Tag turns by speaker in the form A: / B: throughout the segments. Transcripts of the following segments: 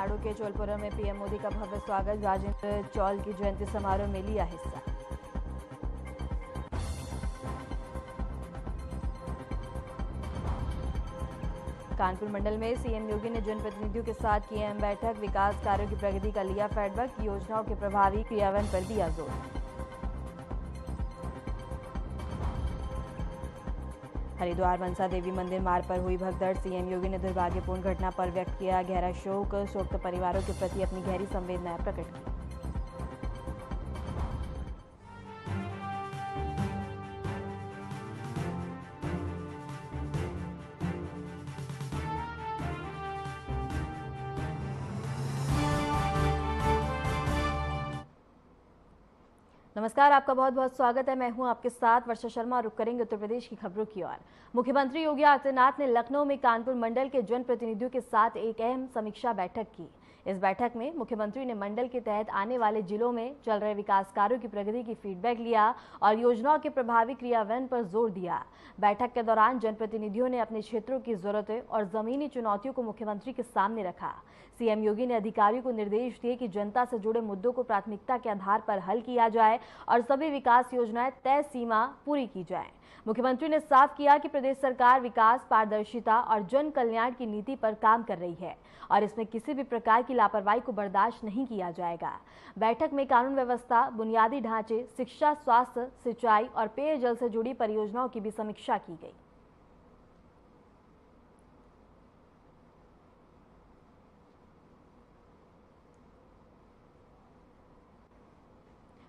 A: तमिलनाडु के चोलपुरम में पीएम मोदी का भव्य स्वागत। राजेंद्र चौल की जयंती समारोह में लिया हिस्सा। कानपुर मंडल में सीएम योगी ने जनप्रतिनिधियों के साथ की अहम बैठक। विकास कार्यों की प्रगति का लिया फीडबैक। योजनाओं के प्रभावी क्रियान्वयन पर दिया जोर। हरिद्वार मनसा देवी मंदिर मार्ग पर हुई भगदड़। सीएम योगी ने दुर्भाग्यपूर्ण घटना पर व्यक्त किया गहरा शोक। शोक परिवारों के प्रति अपनी गहरी संवेदनाएं प्रकट की। नमस्कार, आपका बहुत बहुत स्वागत है। मैं हूं आपके साथ वर्षा शर्मा। रुक करेंगे उत्तर प्रदेश की खबरों की ओर। मुख्यमंत्री योगी आदित्यनाथ ने लखनऊ में कानपुर मंडल के जनप्रतिनिधियों के साथ एक अहम समीक्षा बैठक की। इस बैठक में मुख्यमंत्री ने मंडल के तहत आने वाले जिलों में चल रहे विकास कार्यों की प्रगति की फीडबैक लिया और योजनाओं के प्रभावी क्रियान्वयन पर जोर दिया। बैठक के दौरान जनप्रतिनिधियों ने अपने क्षेत्रों की जरूरतें और जमीनी चुनौतियों को मुख्यमंत्री के सामने रखा। सीएम योगी ने अधिकारियों को निर्देश दिए कि जनता से जुड़े मुद्दों को प्राथमिकता के आधार पर हल किया जाए और सभी विकास योजनाएं तय सीमा पूरी की जाएं। मुख्यमंत्री ने साफ किया कि प्रदेश सरकार विकास, पारदर्शिता और जन कल्याण की नीति पर काम कर रही है और इसमें किसी भी प्रकार की लापरवाही को बर्दाश्त नहीं किया जाएगा। बैठक में कानून व्यवस्था, बुनियादी ढांचे, शिक्षा, स्वास्थ्य, सिंचाई और पेयजल से जुड़ी परियोजनाओं की भी समीक्षा की गई।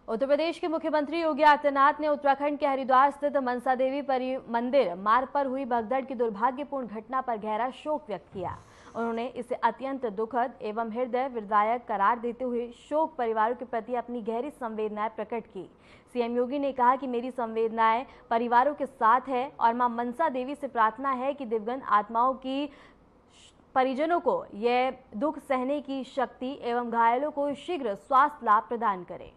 A: उत्तर प्रदेश के मुख्यमंत्री योगी आदित्यनाथ ने उत्तराखंड के हरिद्वार स्थित मनसा देवी मंदिर मार्ग पर हुई भगदड़ की दुर्भाग्यपूर्ण घटना पर गहरा शोक व्यक्त किया। उन्होंने इसे अत्यंत दुखद एवं हृदय विदारक करार देते हुए शोक परिवारों के प्रति अपनी गहरी संवेदनाएं प्रकट की। सीएम योगी ने कहा कि मेरी संवेदनाएं परिवारों के साथ है और मां मनसा देवी से प्रार्थना है कि दिवंगत आत्माओं की परिजनों को यह दुख सहने की शक्ति एवं घायलों को शीघ्र स्वास्थ्य लाभ प्रदान करे।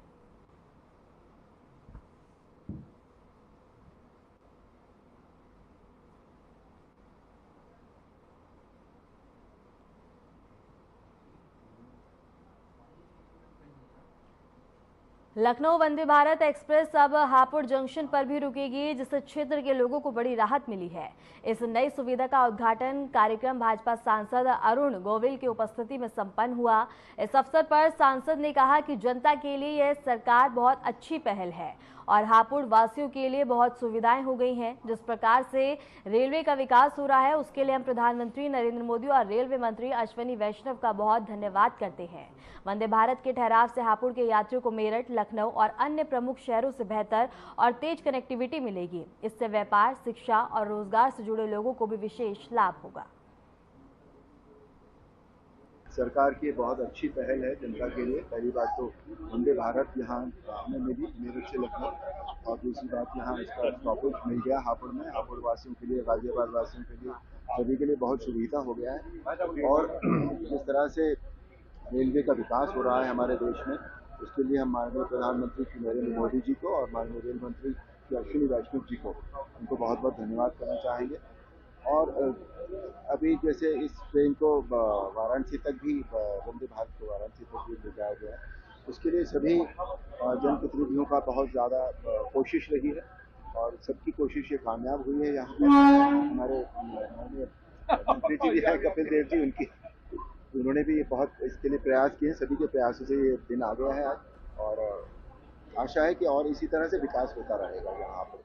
A: लखनऊ वंदे भारत एक्सप्रेस अब हापुड़ जंक्शन पर भी रुकेगी, जिससे क्षेत्र के लोगों को बड़ी राहत मिली है। इस नई सुविधा का उद्घाटन कार्यक्रम भाजपा सांसद अरुण गोविल की उपस्थिति में संपन्न हुआ। इस अवसर पर सांसद ने कहा कि जनता के लिए यह सरकार बहुत अच्छी पहल है और हापुड़ वासियों के लिए बहुत सुविधाएं हो गई हैं। जिस प्रकार से रेलवे का विकास हो रहा है उसके लिए हम प्रधानमंत्री नरेंद्र मोदी और रेलवे मंत्री अश्विनी वैष्णव का बहुत धन्यवाद करते हैं। वंदे भारत के ठहराव से हापुड़ के यात्रियों को मेरठ, लखनऊ और अन्य प्रमुख शहरों से बेहतर और तेज कनेक्टिविटी मिलेगी। इससे व्यापार, शिक्षा और रोजगार से जुड़े लोगों को भी विशेष लाभ होगा।
B: सरकार की बहुत अच्छी पहल है जनता के लिए। पहली बात तो वंदे भारत यहाँ हमें मिली मेरठ से लखनऊ, और दूसरी बात यहाँ इसका स्टॉपेज मिल गया हापुड़ में। हापुड़ वासियों के लिए, गाजियाबाद वासियों के लिए, सभी के लिए बहुत सुविधा हो गया है। और जिस तरह से रेलवे का विकास हो रहा है हमारे देश में, उसके लिए हम माननीय प्रधानमंत्री श्री नरेंद्र मोदी जी को और माननीय रेल मंत्री श्री अश्विनी वैष्णव जी को उनको बहुत बहुत धन्यवाद करना चाहेंगे। और अभी जैसे इस ट्रेन को वाराणसी तक भी, वंदे भारत को वाराणसी तक भी ले जाया गया है, उसके लिए सभी जनप्रतिनिधियों का बहुत ज़्यादा कोशिश रही है और सबकी कोशिश ये कामयाब हुई है। यहाँ पर हमारे मंत्री जी भी हैं, कपिल देव जी, उन्होंने भी बहुत इसके लिए प्रयास किए। सभी के प्रयासों से ये दिन आ गया है आज, और आशा है कि और इसी तरह से विकास होता रहेगा यहाँ पर।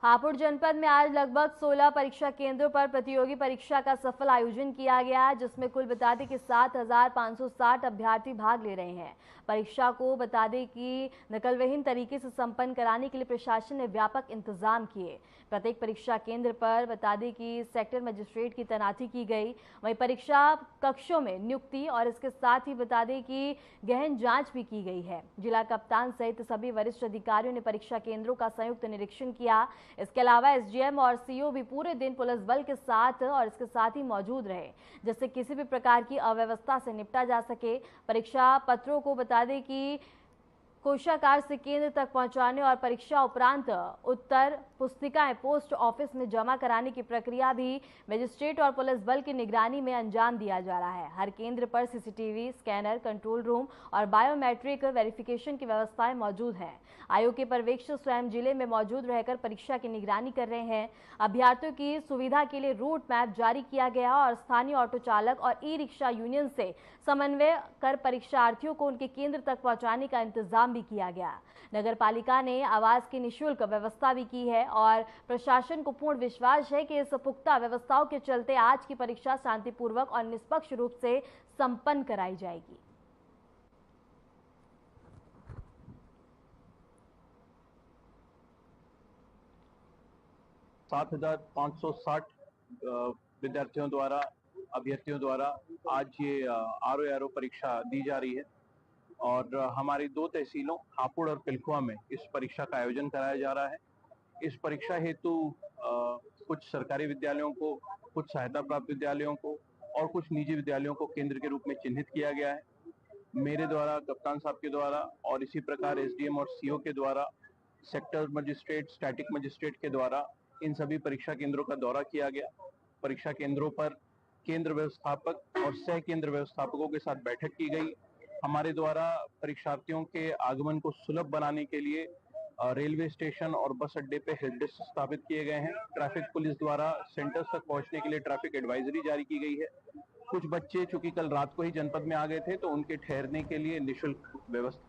A: हापुड़ जनपद में आज लगभग 16 परीक्षा केंद्रों पर प्रतियोगी परीक्षा का सफल आयोजन किया गया, जिसमें कुल बता दें कि 7,560 अभ्यर्थी भाग ले रहे हैं। परीक्षा को बता दें कि नकलविहीन तरीके से संपन्न कराने के लिए प्रशासन ने व्यापक इंतजाम किए। प्रत्येक परीक्षा केंद्र पर बता दें कि सेक्टर मजिस्ट्रेट की तैनाती की गई। वहीं परीक्षा कक्षों में नियुक्ति और इसके साथ ही बता दें कि गहन जांच भी की गई है। जिला कप्तान सहित सभी वरिष्ठ अधिकारियों ने परीक्षा केंद्रों का संयुक्त निरीक्षण किया। इसके अलावा एसडीएम और सीओ भी पूरे दिन पुलिस बल के साथ और इसके साथ ही मौजूद रहे, जिससे किसी भी प्रकार की अव्यवस्था से निपटा जा सके। परीक्षा पत्रों को बता दें कि कोषागार से केंद्र तक पहुंचाने और परीक्षा उपरांत उत्तर पुस्तिकाएं पोस्ट ऑफिस में जमा कराने की प्रक्रिया भी मजिस्ट्रेट और पुलिस बल की निगरानी में अंजाम दिया जा रहा है। हर केंद्र पर सीसीटीवी, स्कैनर, कंट्रोल रूम और बायोमेट्रिक वेरिफिकेशन की व्यवस्थाएं मौजूद हैं। आयोग के पर्यवेक्षक स्वयं जिले में मौजूद रहकर परीक्षा की निगरानी कर रहे हैं। अभ्यर्थियों की सुविधा के लिए रूट मैप जारी किया गया और स्थानीय ऑटो चालक और ई रिक्शा यूनियन से समन्वय कर परीक्षार्थियों को उनके केंद्र तक पहुंचाने का इंतजाम भी किया गया। नगर पालिका ने आवास की निःशुल्क व्यवस्था भी की है और प्रशासन को पूर्ण विश्वास है कि इस पुख्ता व्यवस्थाओं के चलते आज की परीक्षा शांतिपूर्वक और निष्पक्ष रूप से संपन्न कराई जाएगी।
C: 7,560 विद्यार्थियों द्वारा, अभ्यर्थियों द्वारा आज ये आरओ परीक्षा दी जा रही है और हमारी 2 तहसीलों हापुड़ और पिलखुआ में इस परीक्षा का आयोजन कराया जा रहा है। इस परीक्षा हेतु कुछ सरकारी विद्यालयों को, कुछ सहायता प्राप्त विद्यालयों को और कुछ निजी विद्यालयों को केंद्र के रूप में चिन्हित किया गया है। मेरे द्वारा, कप्तान साहब के द्वारा और इसी प्रकार एसडीएम और सीओ के द्वारा, सेक्टर मजिस्ट्रेट, स्टैटिक मजिस्ट्रेट के द्वारा इन सभी परीक्षा केंद्रों का दौरा किया गया। परीक्षा केंद्रों पर केंद्र व्यवस्थापक और सह केंद्र व्यवस्थापकों के साथ बैठक की गई। हमारे द्वारा परीक्षार्थियों के आगमन को सुलभ बनाने के लिए रेलवे स्टेशन और बस अड्डे पे हेल्प डेस्क स्थापित किए गए हैं। ट्रैफिक पुलिस द्वारा सेंटर्स तक पहुंचने के लिए ट्रैफिक एडवाइजरी जारी की गई है। कुछ बच्चे चूंकि कल रात को ही जनपद में आ गए थे, तो उनके ठहरने के लिए निःशुल्क व्यवस्था।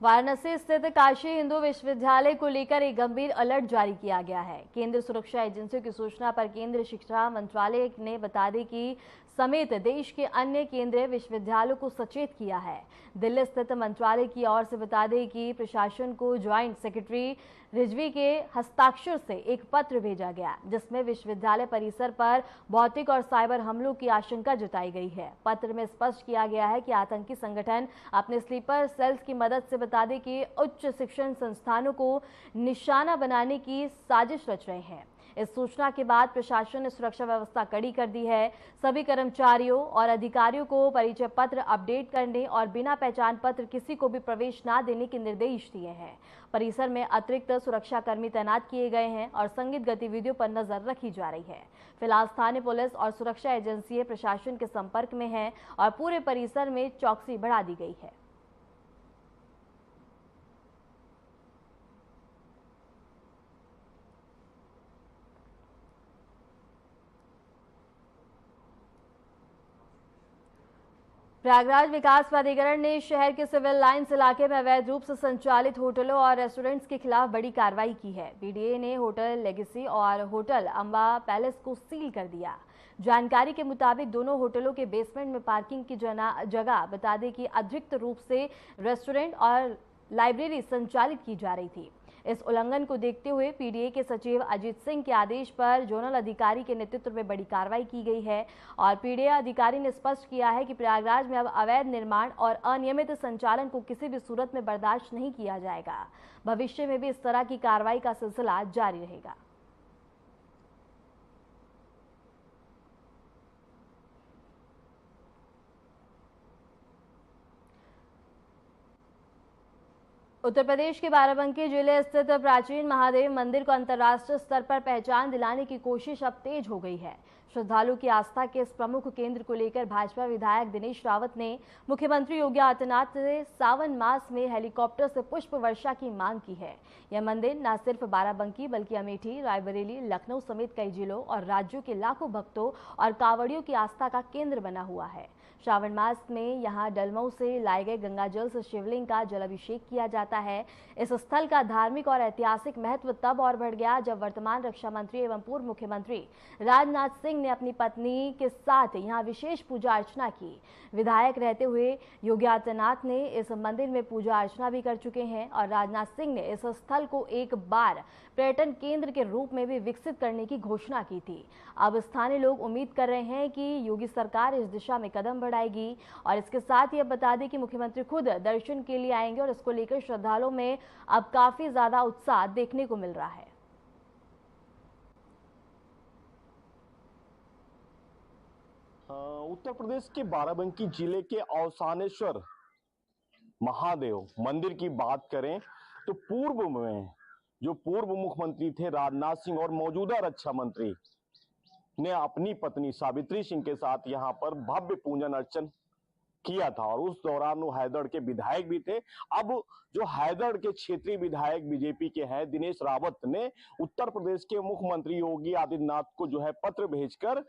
A: वाराणसी स्थित काशी हिंदू विश्वविद्यालय को लेकर एक गंभीर अलर्ट जारी किया गया है। केंद्र सुरक्षा एजेंसियों की सूचना पर केंद्रीय शिक्षा मंत्रालय ने बता दें कि समेत देश के अन्य केंद्रीय विश्वविद्यालयों को सचेत किया है। दिल्ली स्थित मंत्रालय की ओर से बता दें कि प्रशासन को ज्वाइंट सेक्रेटरी रिजवी के हस्ताक्षर से एक पत्र भेजा गया, जिसमें विश्वविद्यालय परिसर पर भौतिक और साइबर हमलों की आशंका जताई गई है। पत्र में स्पष्ट किया गया है कि आतंकी संगठन अपने स्लीपर सेल्स की मदद से बता दें कि उच्च शिक्षण संस्थानों को निशाना बनाने की साजिश रच रहे हैं। इस सूचना के बाद प्रशासन ने सुरक्षा व्यवस्था कड़ी कर दी है। सभी कर्मचारियों और अधिकारियों को परिचय पत्र अपडेट करने और बिना पहचान पत्र किसी को भी प्रवेश न देने के निर्देश दिए हैं। परिसर में अतिरिक्त सुरक्षा कर्मी तैनात किए गए हैं और संदिग्ध गतिविधियों पर नजर रखी जा रही है। फिलहाल स्थानीय पुलिस और सुरक्षा एजेंसियां प्रशासन के संपर्क में हैं और पूरे परिसर में चौकसी बढ़ा दी गई है। प्रयागराज विकास प्राधिकरण ने शहर के सिविल लाइंस इलाके में अवैध रूप से संचालित होटलों और रेस्टोरेंट्स के खिलाफ बड़ी कार्रवाई की है। पीडीए ने होटल लेगेसी और होटल अंबा पैलेस को सील कर दिया। जानकारी के मुताबिक दोनों होटलों के बेसमेंट में पार्किंग की जगह बता दें कि अतिरिक्त रूप से रेस्टोरेंट और लाइब्रेरी संचालित की जा रही थी। इस उल्लंघन को देखते हुए पीडीए के सचिव अजीत सिंह के आदेश पर जोनल अधिकारी के नेतृत्व में बड़ी कार्रवाई की गई है और पीडीए अधिकारी ने स्पष्ट किया है कि प्रयागराज में अब अवैध निर्माण और अनियमित संचालन को किसी भी सूरत में बर्दाश्त नहीं किया जाएगा। भविष्य में भी इस तरह की कार्रवाई का सिलसिला जारी रहेगा। उत्तर प्रदेश के बाराबंकी जिले स्थित प्राचीन महादेव मंदिर को अंतर्राष्ट्रीय स्तर पर पहचान दिलाने की कोशिश अब तेज हो गई है। श्रद्धालु की आस्था के इस प्रमुख केंद्र को लेकर भाजपा विधायक दिनेश रावत ने मुख्यमंत्री योगी आदित्यनाथ से सावन मास में हेलीकॉप्टर से पुष्प वर्षा की मांग की है। यह मंदिर न सिर्फ बाराबंकी बल्कि अमेठी, रायबरेली, लखनऊ समेत कई जिलों और राज्यों के लाखों भक्तों और कांवड़ियों की आस्था का केंद्र बना हुआ है। श्रावण मास में यहां डलमऊ से लाए गए गंगाजल से शिवलिंग का जलाभिषेक किया जाता है। इस स्थल का धार्मिक और ऐतिहासिक महत्व तब और बढ़ गया जब वर्तमान रक्षा मंत्री एवं पूर्व मुख्यमंत्री राजनाथ सिंह ने अपनी पत्नी के साथ यहां विशेष पूजा अर्चना की। विधायक रहते हुए योगी आदित्यनाथ ने इस मंदिर में पूजा अर्चना भी कर चुके हैं और राजनाथ सिंह ने इस स्थल को एक बार पर्यटन केंद्र के रूप में भी विकसित करने की घोषणा की थी। अब स्थानीय लोग उम्मीद कर रहे हैं कि योगी सरकार इस दिशा में कदम बढ़ाएगी और इसके साथ ही अब बता दें कि मुख्यमंत्री खुद दर्शन के लिए आएंगे और इसको लेकर श्रद्धालुओं में अब काफी ज्यादा उत्साह देखने को मिल रहा है।
D: उत्तर प्रदेश के बाराबंकी जिले के औसानेश्वर महादेव मंदिर की बात करें तो पूर्व में जो पूर्व मुख्यमंत्री थे राजनाथ सिंह और मौजूदा रक्षा मंत्री ने अपनी पत्नी सावित्री सिंह के साथ यहां पर भव्य पूजन अर्चन किया था और उस दौरान वो हैदर के विधायक भी थे। अब जो हैदर के क्षेत्रीय विधायक बीजेपी के हैं दिनेश रावत ने उत्तर प्रदेश के मुख्यमंत्री योगी आदित्यनाथ को जो है पत्र भेजकर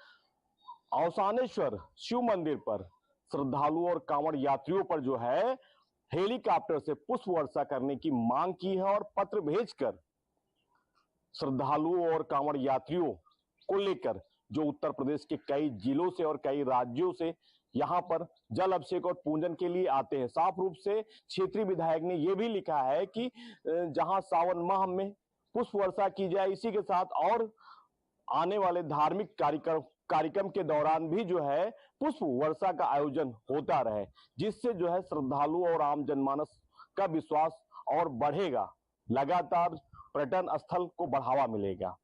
D: औसानेश्वर शिव मंदिर पर श्रद्धालुओं और कांवड़ यात्रियों पर जो है हेलीकॉप्टर से पुष्प वर्षा करने की मांग की है और पत्र भेजकर श्रद्धालुओं और कांवड़ यात्रियों को लेकर जो उत्तर प्रदेश के कई जिलों से और कई राज्यों से यहां पर जल अभिषेक और पूजन के लिए आते हैं। साफ रूप से क्षेत्रीय विधायक ने यह भी लिखा है कि जहां सावन माह में पुष्प वर्षा की जाए, इसी के साथ और आने वाले धार्मिक कार्यक्रम के दौरान भी जो है पुष्प वर्षा का आयोजन होता रहे, जिससे जो है श्रद्धालुओं और आम जनमानस का विश्वास और बढ़ेगा, लगातार पर्यटन स्थल को बढ़ावा मिलेगा।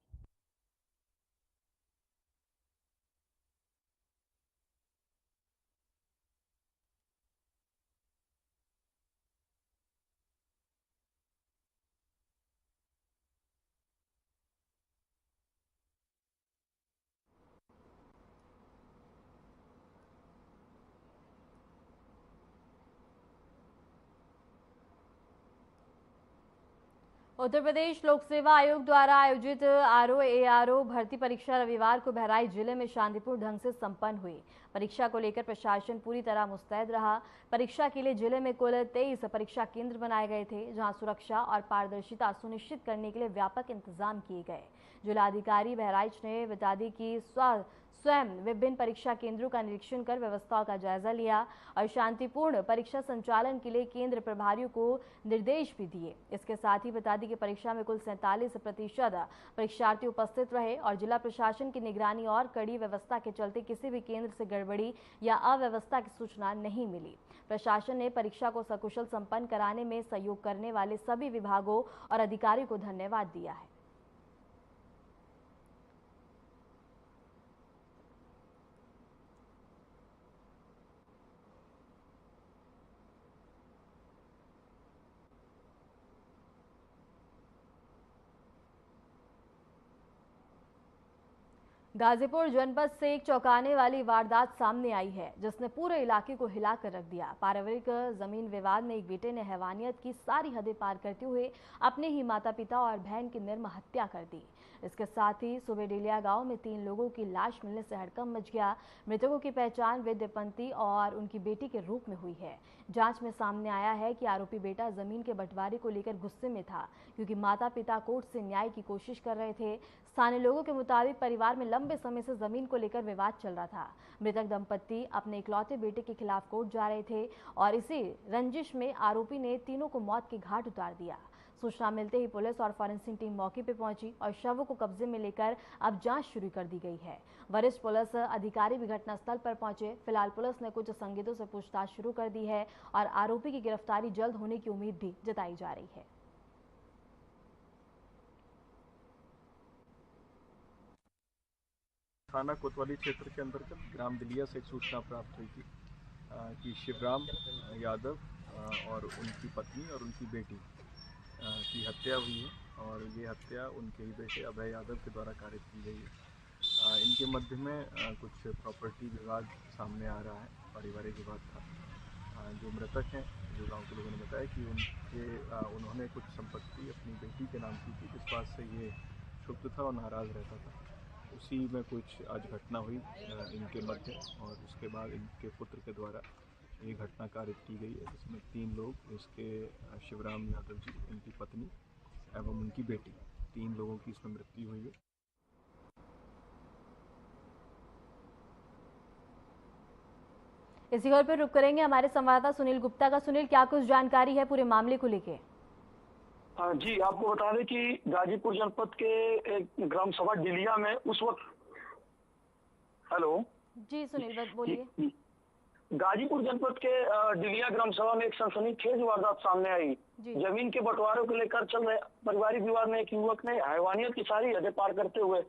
A: उत्तर प्रदेश लोक सेवा आयोग द्वारा आयोजित आरओ-एआरओ भर्ती परीक्षा रविवार को बहराइच जिले में शांतिपूर्ण ढंग से संपन्न हुई। परीक्षा को लेकर प्रशासन पूरी तरह मुस्तैद रहा। परीक्षा के लिए जिले में कुल 23 परीक्षा केंद्र बनाए गए थे, जहां सुरक्षा और पारदर्शिता सुनिश्चित करने के लिए व्यापक इंतजाम किए गए। जिलाधिकारी बहराइच ने बता दी कि स्वयं विभिन्न परीक्षा केंद्रों का निरीक्षण कर व्यवस्थाओं का जायजा लिया और शांतिपूर्ण परीक्षा संचालन के लिए केंद्र प्रभारियों को निर्देश भी दिए। इसके साथ ही बता दी कि परीक्षा में कुल 47% परीक्षार्थी उपस्थित रहे और जिला प्रशासन की निगरानी और कड़ी व्यवस्था के चलते किसी भी केंद्र से गड़बड़ी या अव्यवस्था की सूचना नहीं मिली। प्रशासन ने परीक्षा को सकुशल संपन्न कराने में सहयोग करने वाले सभी विभागों और अधिकारियों को धन्यवाद दिया है। गाजीपुर जनपद से एक चौंकाने वाली वारदात सामने आई है, जिसने पूरे इलाके को हिलाकर रख दिया। पारिवारिक जमीन विवाद में एक बेटे ने हैवानियत की सारी हदें पार करते हुए अपने ही माता पिता और बहन की निर्मम हत्या कर दी। इसके साथ ही सुबेडेलिया गांव में 3 लोगों की लाश मिलने से हड़कंप मच गया। मृतकों की पहचान विद्यापंती और उनकी बेटी के रूप में हुई है। जांच में सामने आया है कि आरोपी बेटा जमीन के बंटवारे को लेकर गुस्से में था, क्योंकि माता पिता कोर्ट से न्याय की कोशिश कर रहे थे। स्थानीय लोगों के मुताबिक परिवार में लंबे समय से जमीन को लेकर विवाद चल रहा था। मृतक दंपत्ति अपने इकलौते बेटे के खिलाफ कोर्ट जा रहे थे और इसी रंजिश में आरोपी ने तीनों को मौत के घाट उतार दिया। सूचना मिलते ही पुलिस और फॉरेंसिक टीम मौके पर पहुंची और शवों को कब्जे में लेकर अब जांच शुरू कर दी गई है। वरिष्ठ पुलिस अधिकारी भी घटनास्थल पर पहुंचे। फिलहाल पुलिस ने कुछ संदिग्धों से पूछताछ शुरू कर दी है और आरोपी की गिरफ्तारी जल्द होने की उम्मीद भी जताई जा रही है।
E: थाना कोतवाली क्षेत्र के अंतर्गत ग्राम दिलिया से एक सूचना प्राप्त हुई थी कि शिवराम यादव और उनकी पत्नी और उनकी बेटी की हत्या हुई है और ये हत्या उनके ही बेटे अभय यादव के द्वारा कारित की गई है। इनके मध्य में कुछ प्रॉपर्टी विवाद सामने आ रहा है, पारिवारिक विवाद था। जो मृतक हैं, जो गांव के लोगों ने बताया कि उन्होंने कुछ संपत्ति अपनी बेटी के नाम की थी, इस बात से ये क्षुब्ध था और नाराज़ रहता था। उसी में कुछ आज घटना हुई इनके मध्य और उसके बाद इनके पुत्र के द्वारा ये घटना कारित की गई है, जिसमें 3 लोग, इसके शिवराम यादव जी, इनकी पत्नी एवं उनकी बेटी, 3 लोगों की इसमें मृत्यु हुई है।
A: इसी खबर पर रुक करेंगे हमारे संवाददाता सुनील गुप्ता का। सुनील, क्या कुछ जानकारी है पूरे मामले को लेके?
F: जी, आपको बता दें कि गाजीपुर जनपद के एक ग्राम सभा डिलिया में उस वक्त हेलो
A: जी सुनील बोलिए।
F: गाजीपुर जनपद के डिलिया ग्राम सभा में एक सनसनीखेज वारदात सामने आई। जमीन के बंटवारे को लेकर चल रहे पारिवारिक विवाद में एक युवक ने हैवानियत की सारी हदें पार करते हुए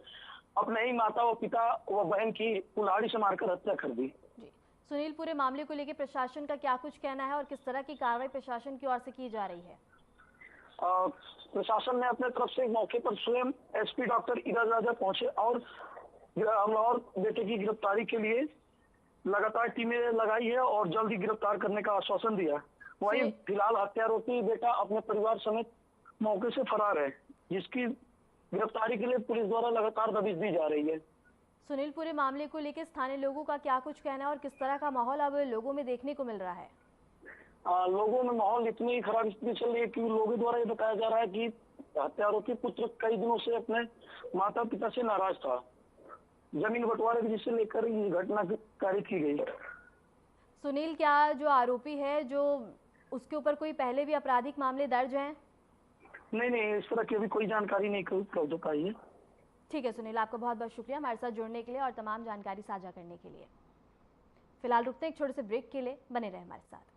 F: अपने ही माता व पिता व बहन की कुल्हाड़ी से मारकर हत्या कर दी।
A: सुनील, पूरे मामले को लेकर प्रशासन का क्या कुछ कहना है और किस तरह की कार्रवाई प्रशासन की ओर से की जा रही है?
F: प्रशासन ने अपने तरफ से मौके पर स्वयं एसपी डॉक्टर इरज राजा पहुंचे और बेटे की गिरफ्तारी के लिए लगातार टीमें लगाई है और जल्दी गिरफ्तार करने का आश्वासन दिया। वहीं फिलहाल हत्यारोपी बेटा अपने परिवार समेत मौके से फरार है, जिसकी गिरफ्तारी के लिए पुलिस द्वारा लगातार दबिश दी जा रही है।
A: सुनील, पूरे मामले को लेकर स्थानीय लोगों का क्या कुछ कहना है और किस तरह का माहौल अब लोगों में देखने को मिल रहा है?
F: लोगों में माहौल इतनी खराब स्थिति चल रही है कि लोगों द्वारा ये बताया जा रहा है कि हत्यारोपी पुत्र कई दिनों से अपने माता पिता से नाराज था। जमीन बंटवारे जिसे लेकर ये घटना कारित की गई।
A: सुनील, क्या जो आरोपी है जो उसके ऊपर कोई पहले भी आपराधिक मामले दर्ज हैं?
F: नहीं, इस तरह की अभी कोई जानकारी नहीं उपलब्ध हो पाई है।
A: ठीक है सुनील, आपका बहुत बहुत शुक्रिया हमारे साथ जुड़ने के लिए और तमाम जानकारी साझा करने के लिए। फिलहाल रुकते हैं एक छोटे से ब्रेक के लिए, बने रहे हमारे साथ।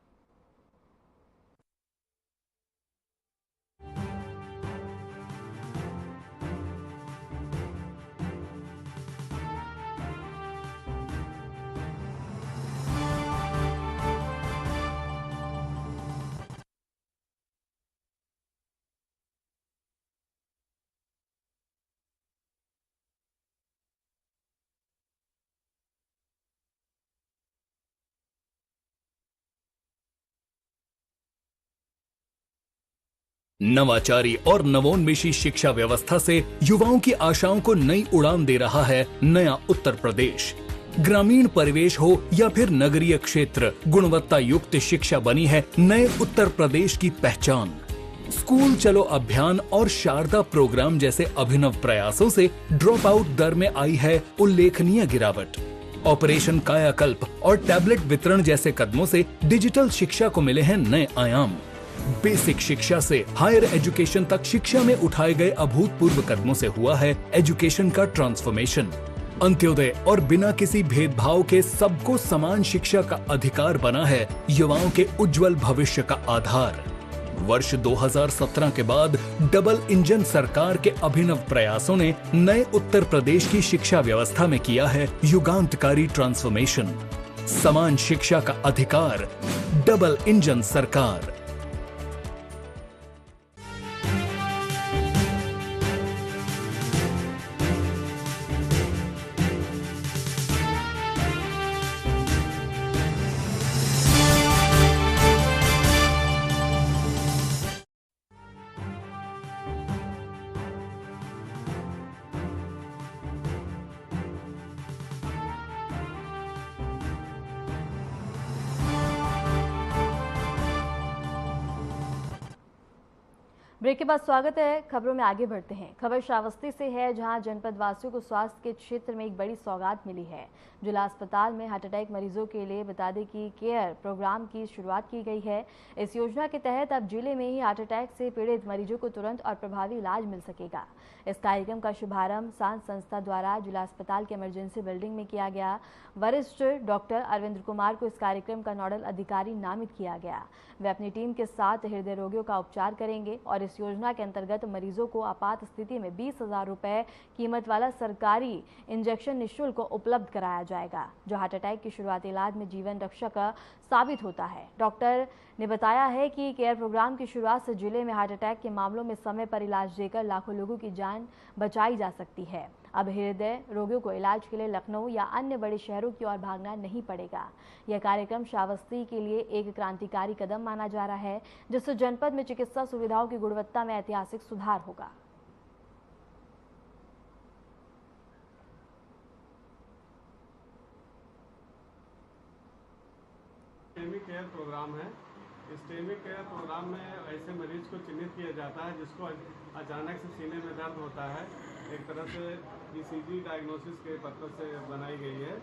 G: नवाचारी और नवोन्मेषी शिक्षा व्यवस्था से युवाओं की आशाओं को नई उड़ान दे रहा है नया उत्तर प्रदेश। ग्रामीण परिवेश हो या फिर नगरीय क्षेत्र, गुणवत्ता युक्त शिक्षा बनी है नए उत्तर प्रदेश की पहचान। स्कूल चलो अभियान और शारदा प्रोग्राम जैसे अभिनव प्रयासों से ड्रॉप आउट दर में आई है उल्लेखनीय गिरावट। ऑपरेशन कायाकल्प और टैबलेट वितरण जैसे कदमों से डिजिटल शिक्षा को मिले हैं नए आयाम। बेसिक शिक्षा से हायर एजुकेशन तक शिक्षा में उठाए गए अभूतपूर्व कदमों से हुआ है एजुकेशन का ट्रांसफॉर्मेशन। अंत्योदय और बिना किसी भेदभाव के सबको समान शिक्षा का अधिकार बना है युवाओं के उज्जवल भविष्य का आधार। वर्ष 2017 के बाद डबल इंजन सरकार के अभिनव प्रयासों ने नए उत्तर प्रदेश की शिक्षा व्यवस्था में किया है युगांतकारी ट्रांसफॉर्मेशन। समान शिक्षा का अधिकार, डबल इंजन सरकार।
A: ब्रेक के बाद स्वागत है। खबरों में आगे बढ़ते हैं। खबर श्रावस्ती से है, जहां जनपद वासियों को स्वास्थ्य के क्षेत्र में एक बड़ी सौगात मिली है। जिला अस्पताल में हार्ट अटैक मरीजों के लिए बता दें कि केयर प्रोग्राम की शुरुआत की गई है। इस योजना के तहत अब जिले में ही हार्ट अटैक से पीड़ित मरीजों को तुरंत और प्रभावी इलाज मिल सकेगा। इस कार्यक्रम का शुभारंभ सांस संस्था द्वारा जिला अस्पताल के इमरजेंसी बिल्डिंग में किया गया। वरिष्ठ डॉक्टर अरविंद कुमार को इस कार्यक्रम का नोडल अधिकारी नामित किया गया। वे अपनी टीम के साथ हृदय रोगियों का उपचार करेंगे और इस योजना के अंतर्गत मरीजों को आपात स्थिति में 20,000 रुपए कीमत वाला सरकारी इंजेक्शन निःशुल्क उपलब्ध कराया जाएगा, जो हार्ट अटैक की शुरुआती इलाज में जीवन रक्षक साबित होता है। डॉक्टर ने बताया है कि केयर प्रोग्राम की शुरुआत से जिले में हार्ट अटैक के मामलों में समय पर इलाज देकर लाखों लोगों की जान बचाई जा सकती है। अब हृदय रोगियों को इलाज के लिए लखनऊ या अन्य बड़े शहरों की ओर भागना नहीं पड़ेगा। यह कार्यक्रम श्रावस्ती के लिए एक क्रांतिकारी कदम माना जा रहा है, जिससे जनपद में चिकित्सा सुविधाओं की गुणवत्ता में ऐतिहासिक सुधार होगा।
H: स्टेमी केयर प्रोग्राम है। स्टेमी केयर प्रोग्राम में ऐसे मरीज को चिन्हित किया जाता है जिसको अचानक से सीने में दर्द होता है। एक तरह से ईसीजी डायग्नोसिस के पर्पज से बनाई गई है।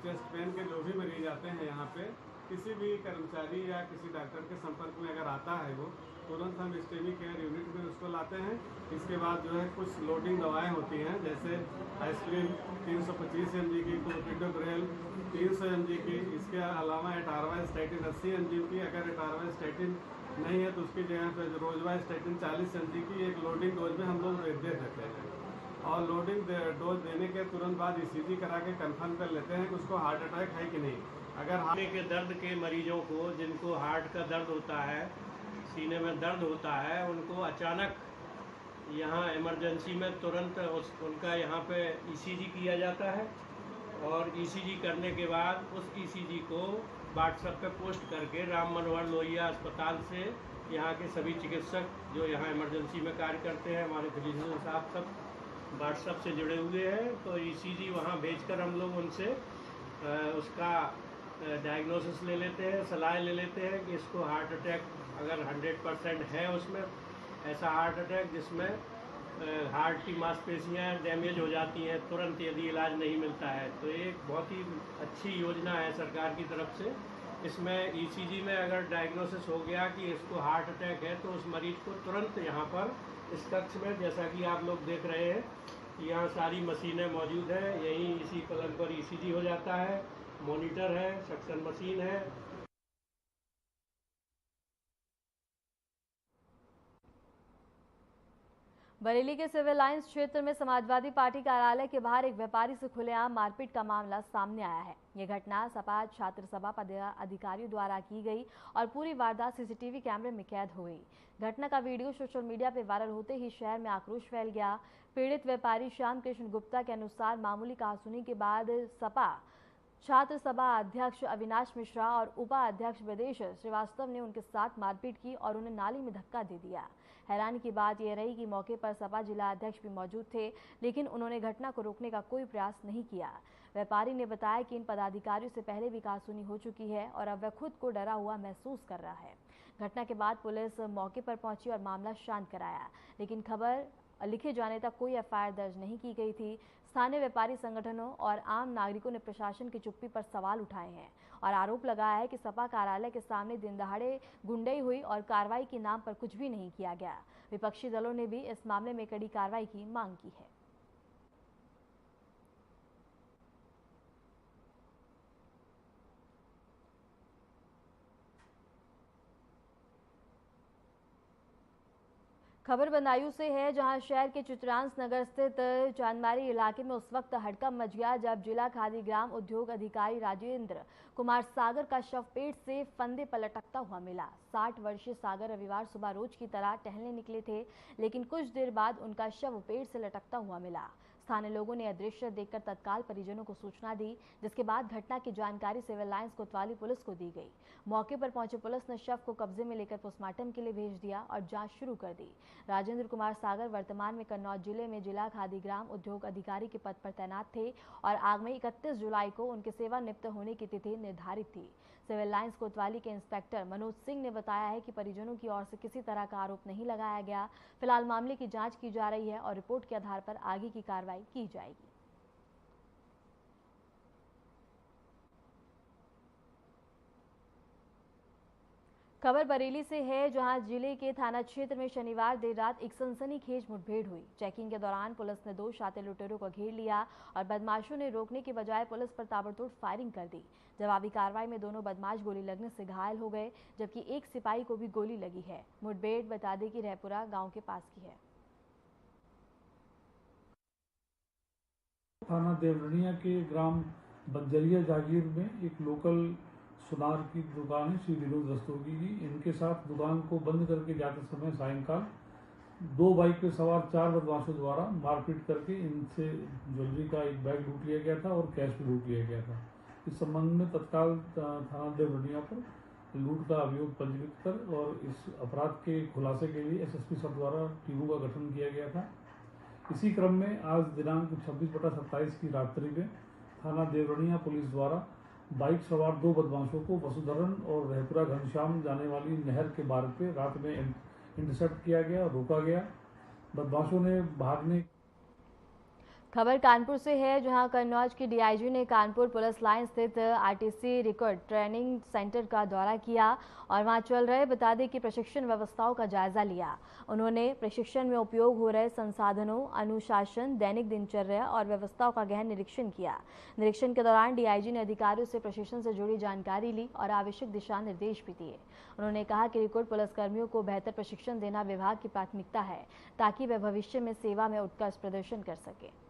H: चेस्ट पेन के जो भी मरीज आते हैं यहाँ पे, किसी भी कर्मचारी या किसी डॉक्टर के संपर्क में अगर आता है वो, तुरंत हम स्टेमी केयर यूनिट में उसको लाते हैं। इसके बाद जो है कुछ लोडिंग दवाएं होती हैं, जैसे एस्पिरिन 325 mg की, क्लोपिडोग्रेल 300 mg की। इसके अलावा एटारवास्टैटिन 80 mg की। अगर एटारवास्टैटिन नहीं है तो उसकी जगह पर रोजवास्टैटिन 40 mg की एक लोडिंग डोज में हम लोग दे देते हैं। और लोडिंग डोज देने के तुरंत बाद ईसीजी करा के कंफर्म कर लेते हैं कि उसको हार्ट अटैक है कि नहीं। अगर सीने के दर्द के मरीजों को, जिनको हार्ट का दर्द होता है, सीने में दर्द होता है, उनको अचानक यहाँ इमरजेंसी में तुरंत उनका यहाँ पे ईसीजी किया जाता है और ईसीजी करने के बाद उस ईसीजी को व्हाट्सएप पे पोस्ट करके राम मनोहर लोहिया अस्पताल से यहाँ के सभी चिकित्सक जो यहाँ इमरजेंसी में कार्य करते हैं, हमारे फिजिशियन साहब सब व्हाट्सएप से जुड़े हुए हैं, तो ईसीजी वहाँ भेजकर हम लोग उनसे उसका डायग्नोसिस ले लेते हैं, सलाह ले लेते हैं कि इसको हार्ट अटैक अगर 100% है उसमें ऐसा हार्ट अटैक जिसमें हार्ट की मांसपेशियाँ डैमेज हो जाती हैं तुरंत यदि इलाज नहीं मिलता है, तो एक बहुत ही अच्छी योजना है सरकार की तरफ से। इसमें ईसीजी में अगर डायग्नोसिस हो गया कि इसको हार्ट अटैक है तो उस मरीज को तुरंत यहाँ पर इस कक्ष में, जैसा कि आप लोग देख रहे हैं, यहाँ सारी मशीनें मौजूद हैं, यहीं इसी पलंग पर ईसीजी हो जाता है, मॉनिटर है, सक्शन मशीन है।
A: बरेली के सिविल लाइंस क्षेत्र में समाजवादी पार्टी कार्यालय के बाहर एक व्यापारी से खुलेआम मारपीट का मामला सामने आया है। यह घटना सपा छात्र सभा पदाधिकारियों द्वारा की गई और पूरी वारदात सीसीटीवी कैमरे में कैद हो गई। घटना का वीडियो सोशल मीडिया पर वायरल होते ही शहर में आक्रोश फैल गया। पीड़ित व्यापारी श्याम कृष्ण गुप्ता के अनुसार मामूली कहासुनी के बाद सपा छात्र सभा अध्यक्ष अविनाश मिश्रा और उपाध्यक्ष ब्रजेश श्रीवास्तव ने उनके साथ मारपीट की और उन्हें नाली में धक्का दे दिया। हैरानी की बात यह रही कि मौके पर सपा जिला अध्यक्ष भी मौजूद थे, लेकिन उन्होंने घटना को रोकने का कोई प्रयास नहीं किया। व्यापारी ने बताया कि इन पदाधिकारियों से पहले भी कहासुनी हो चुकी है और अब वह खुद को डरा हुआ महसूस कर रहा है। घटना के बाद पुलिस मौके पर पहुंची और मामला शांत कराया, लेकिन खबर लिखे जाने तक कोई एफआईआर दर्ज नहीं की गई थी। स्थानीय व्यापारी संगठनों और आम नागरिकों ने प्रशासन की चुप्पी पर सवाल उठाए हैं और आरोप लगाया है कि सपा कार्यालय के सामने दिन दहाड़े गुंडई हुई और कार्रवाई के नाम पर कुछ भी नहीं किया गया। विपक्षी दलों ने भी इस मामले में कड़ी कार्रवाई की मांग की है। खबर बदायूं से है, जहां शहर के चित्रांश नगर स्थित चांदमारी इलाके में उस वक्त हड़कंप मच गया जब जिला खादी ग्राम उद्योग अधिकारी राजेंद्र कुमार सागर का शव पेड़ से फंदे पर लटकता हुआ मिला। 60 वर्षीय सागर रविवार सुबह रोज की तरह टहलने निकले थे, लेकिन कुछ देर बाद उनका शव पेड़ से लटकता हुआ मिला। स्थानीय लोगों ने दृश्य देखकर तत्काल परिजनों को सूचना दी, जिसके बाद घटना की जानकारी सिविल लाइंस कोतवाली पुलिस को दी गई। मौके पर पहुंचे पुलिस ने शव को कब्जे में लेकर पोस्टमार्टम के लिए भेज दिया और जांच शुरू कर दी। राजेंद्र कुमार सागर वर्तमान में कन्नौज जिले में जिला खादी ग्राम उद्योग अधिकारी के पद पर तैनात थे और आगामी 31 जुलाई को उनके सेवानिवृत्त होने की तिथि निर्धारित थी। सिविल लाइंस कोतवाली के इंस्पेक्टर मनोज सिंह ने बताया है कि परिजनों की ओर से किसी तरह का आरोप नहीं लगाया गया। फिलहाल मामले की जांच की जा रही है और रिपोर्ट के आधार पर आगे की कार्रवाई की जाएगी। खबर बरेली से है, जहां जिले के थाना क्षेत्र में शनिवार देर रात एक सनसनीखेज मुठभेड़ हुई। चेकिंग के दौरान पुलिस ने 2 शातिर लुटेरों को घेर लिया और बदमाशों ने रोकने के बजाय पुलिस पर ताबड़तोड़ फायरिंग कर दी। जवाबी कार्रवाई में दोनों बदमाश गोली लगने से घायल हो गए, जबकि एक सिपाही को भी गोली लगी है। मुठभेड़ बता दें कि रहपुरा गांव के पास की है।
I: थाना देवरनिया के ग्राम बंजरिया जागीर में एक लोकल सुनार की दुकान है श्री विनोद रस्तोगी की। इनके साथ दुकान को बंद करके जाते समय सायंकाल 2 बाइक पे सवार 4 बदमाशों द्वारा मारपीट करके इनसे ज्वेलरी का एक बैग लूट लिया गया था और कैश भी लूट लिया गया था। इस संबंध में तत्काल थाना देवरनिया पर लूट का अभियोग पंजीकृत कर और इस अपराध के खुलासे के लिए एसएसपी सब द्वारा टीमों का गठन किया गया था। इसी क्रम में आज दिनांक 26/27 की रात्रि में थाना देवरनिया पुलिस द्वारा बाइक सवार 2 बदमाशों को वसुधरण और रहपुरा घनश्याम जाने वाली नहर के मार्ग पे रात में इंटरसेप्ट किया गया और रोका गया। बदमाशों ने भागने।
A: खबर कानपुर से है, जहां कन्नौज की डीआईजी ने कानपुर पुलिस लाइन स्थित आरटीसी रिकॉर्ड ट्रेनिंग सेंटर का दौरा किया और वहां चल रहे बता दें कि प्रशिक्षण व्यवस्थाओं का जायजा लिया। उन्होंने प्रशिक्षण में उपयोग हो रहे संसाधनों, अनुशासन, दैनिक दिनचर्या और व्यवस्थाओं का गहन निरीक्षण किया। निरीक्षण के दौरान डीआईजी ने अधिकारियों से प्रशिक्षण से जुड़ी जानकारी ली और आवश्यक दिशा निर्देश भी दिए। उन्होंने कहा कि रिकॉर्ड पुलिसकर्मियों को बेहतर प्रशिक्षण देना विभाग की प्राथमिकता है, ताकि वे भविष्य में सेवा में उत्कृष्ट प्रदर्शन कर सके।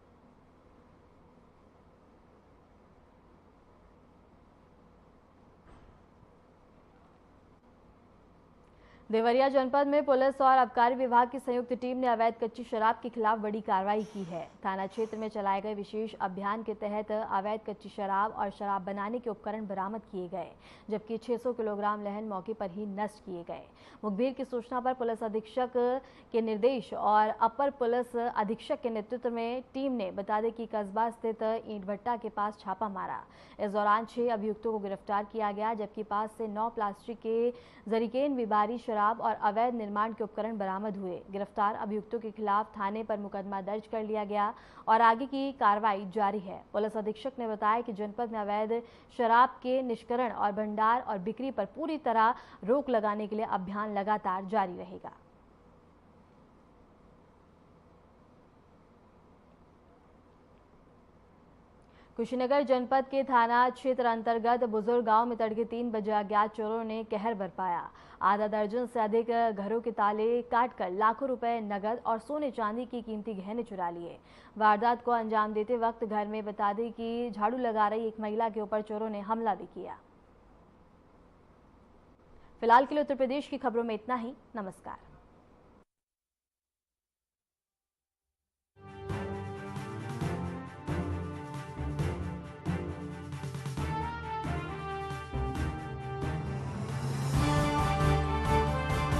A: देवरिया जनपद में पुलिस और आबकारी विभाग की संयुक्त टीम ने अवैध कच्ची शराब के खिलाफ बड़ी कार्रवाई की है। थाना क्षेत्र में चलाए गए विशेष अभियान के तहत अवैध कच्ची शराब और शराब बनाने के उपकरण बरामद किए गए, जबकि 600 किलोग्राम लहन मौके पर ही नष्ट किए गए। मुखबिर की सूचना पर पुलिस अधीक्षक के निर्देश और अपर पुलिस अधीक्षक के नेतृत्व में टीम ने बता दें कि कस्बा स्थित ईंट भट्टा के पास छापा मारा। इस दौरान 6 अभियुक्तों को गिरफ्तार किया गया, जबकि पास से 9 प्लास्टिक के जरीकेन विबारी शराब और अवैध निर्माण के उपकरण बरामद हुए। गिरफ्तार अभियुक्तों के खिलाफ थाने पर मुकदमा दर्ज कर लिया गया और आगे की कार्रवाई जारी है। पुलिस अधीक्षक ने बताया कि जनपद में अवैध शराब के निष्करण और भंडार और बिक्री पर पूरी तरह रोक लगाने के लिए अभियान लगातार जारी रहेगा। कुशीनगर जनपद के थाना क्षेत्र अंतर्गत बुजुर्ग गांव में तड़के 3 बजे अज्ञात चोरों ने कहर बरपाया। आधा दर्जन से अधिक घरों के ताले काटकर लाखों रुपए नगद और सोने चांदी की कीमती गहने चुरा लिए। वारदात को अंजाम देते वक्त घर में बता दें कि झाड़ू लगा रही एक महिला के ऊपर चोरों ने हमला भी किया। फिलहाल के लिए उत्तर प्रदेश की खबरों में इतना ही। नमस्कार।